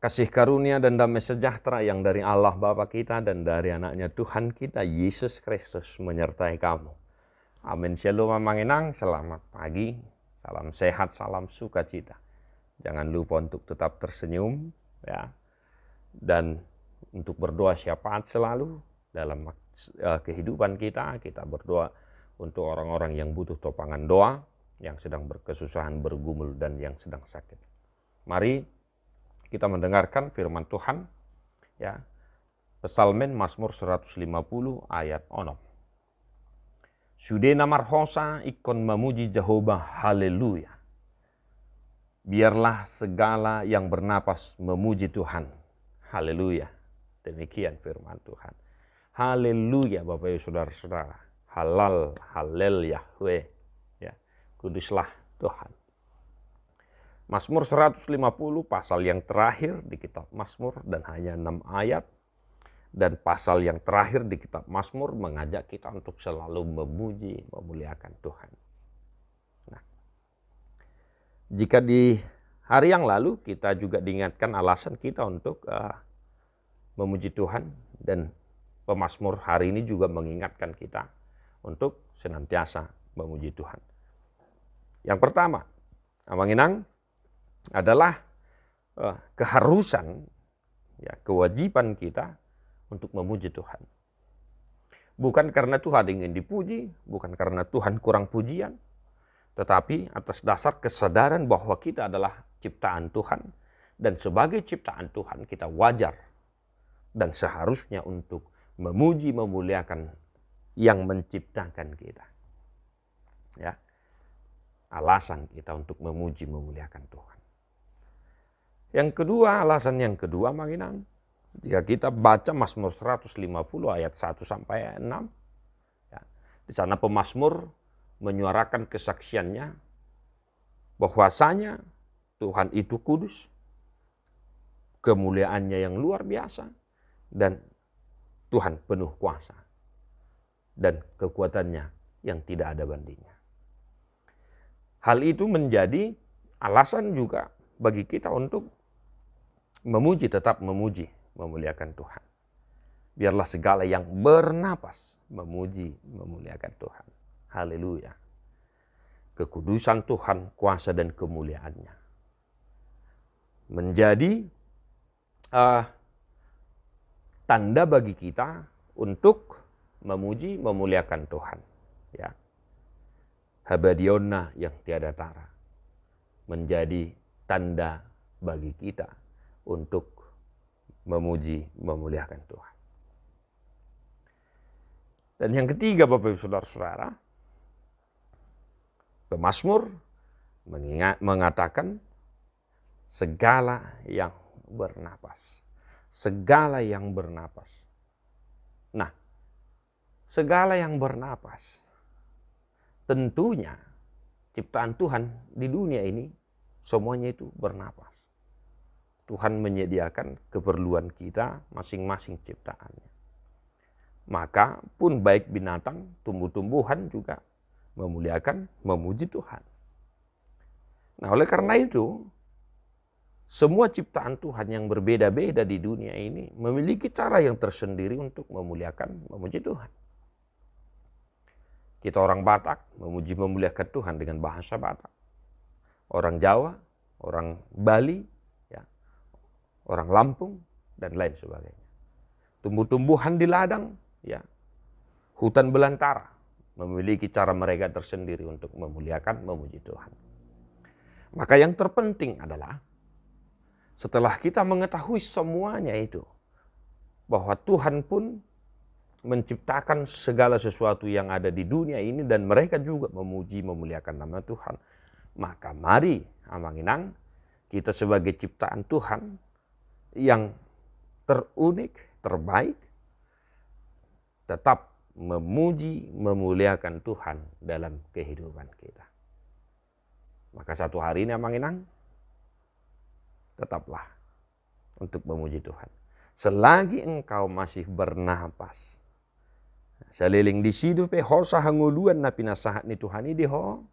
Kasih karunia dan damai sejahtera yang dari Allah Bapa kita dan dari anaknya Tuhan kita Yesus Kristus menyertai kamu. Amin. Shalom Manginang, selamat pagi, salam sehat, salam sukacita. Jangan lupa untuk tetap tersenyum ya. Dan untuk berdoa syafaat selalu dalam kehidupan kita. Kita berdoa untuk orang-orang yang butuh topangan doa, yang sedang berkesusahan, bergumul, dan yang sedang sakit. Mari kita mendengarkan firman Tuhan ya. Psalmen Mazmur 150 ayat 6. Sudena marhosa ikon memuji Jehovah, haleluya. Biarlah segala yang bernapas memuji Tuhan, haleluya. Demikian firman Tuhan. Haleluya Bapak Ibu Saudara-saudara. Halal, halel Yahweh. Ya, kuduslah Tuhan. Mazmur 150 pasal yang terakhir di kitab Mazmur dan hanya 6 ayat. Dan pasal yang terakhir di kitab Mazmur mengajak kita untuk selalu memuji, memuliakan Tuhan. Nah, jika di hari yang lalu kita juga diingatkan alasan kita untuk memuji Tuhan. Dan pemazmur hari ini juga mengingatkan kita untuk senantiasa memuji Tuhan. Yang pertama, Amanginang, adalah keharusan, ya, kewajiban kita untuk memuji Tuhan. Bukan karena Tuhan ingin dipuji, bukan karena Tuhan kurang pujian, tetapi atas dasar kesadaran bahwa kita adalah ciptaan Tuhan, dan sebagai ciptaan Tuhan kita wajar dan seharusnya untuk memuji, memuliakan yang menciptakan kita. Ya, alasan kita untuk memuji, memuliakan Tuhan. Yang kedua, alasan yang kedua Manginang, jika kita baca Mazmur 150 ayat 1 sampai 6, ya, di sana pemazmur menyuarakan kesaksiannya bahwasanya Tuhan itu kudus, kemuliaannya yang luar biasa, dan Tuhan penuh kuasa dan kekuatannya yang tidak ada bandingnya. Hal itu menjadi alasan juga bagi kita untuk memuji, tetap memuji, memuliakan Tuhan. Biarlah segala yang bernapas memuji, memuliakan Tuhan. Haleluya. Kekudusan Tuhan, kuasa dan kemuliaannya menjadi tanda bagi kita untuk memuji, memuliakan Tuhan. Ya. Habadiona yang tiada tara menjadi tanda bagi kita untuk memuji, memuliakan Tuhan. Dan yang ketiga Bapak Ibu Saudara-saudara, pemazmur mengatakan segala yang bernapas. Segala yang bernapas. Nah, segala yang bernapas tentunya ciptaan Tuhan di dunia ini semuanya itu bernapas. Tuhan menyediakan keperluan kita masing-masing ciptaannya. Maka pun baik binatang, tumbuh-tumbuhan juga memuliakan, memuji Tuhan. Nah, oleh karena itu, semua ciptaan Tuhan yang berbeda-beda di dunia ini memiliki cara yang tersendiri untuk memuliakan, memuji Tuhan. Kita orang Batak memuji, memuliakan Tuhan dengan bahasa Batak. Orang Jawa, orang Bali, orang Lampung, dan lain sebagainya. Tumbuh-tumbuhan di ladang, ya, hutan belantara memiliki cara mereka tersendiri untuk memuliakan, memuji Tuhan. Maka yang terpenting adalah setelah kita mengetahui semuanya itu, bahwa Tuhan pun menciptakan segala sesuatu yang ada di dunia ini dan mereka juga memuji, memuliakan nama Tuhan. Maka mari Amanginang, kita sebagai ciptaan Tuhan yang terunik, terbaik, tetap memuji, memuliakan Tuhan dalam kehidupan kita. Maka satu hari ini Amanginang, tetaplah untuk memuji Tuhan. Selagi engkau masih bernapas, saliling di sidu pe ho sa hanguluan na pinasahat ni Tuhan ini ho,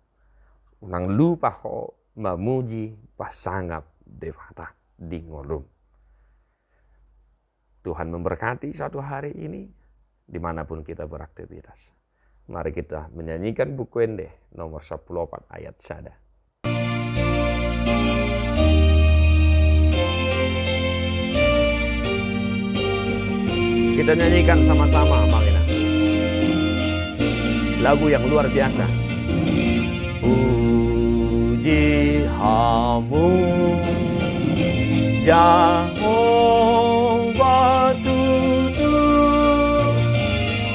unang lupa ho memuji pasangap devata di ngolum. Tuhan memberkati satu hari ini, dimanapun kita beraktivitas. Mari kita menyanyikan buku Ende nomor 14 ayat 1. Kita nyanyikan sama-sama, Marina. Lagu yang luar biasa. Puji Hamu, Jehovah Tuhan,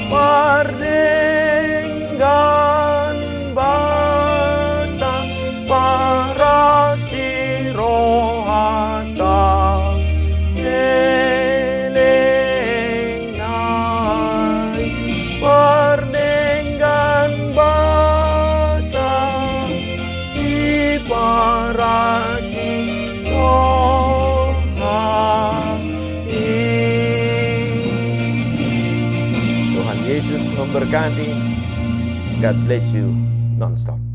pardenggan basa para cirohasa. Yesus memberkati. God bless you non-stop.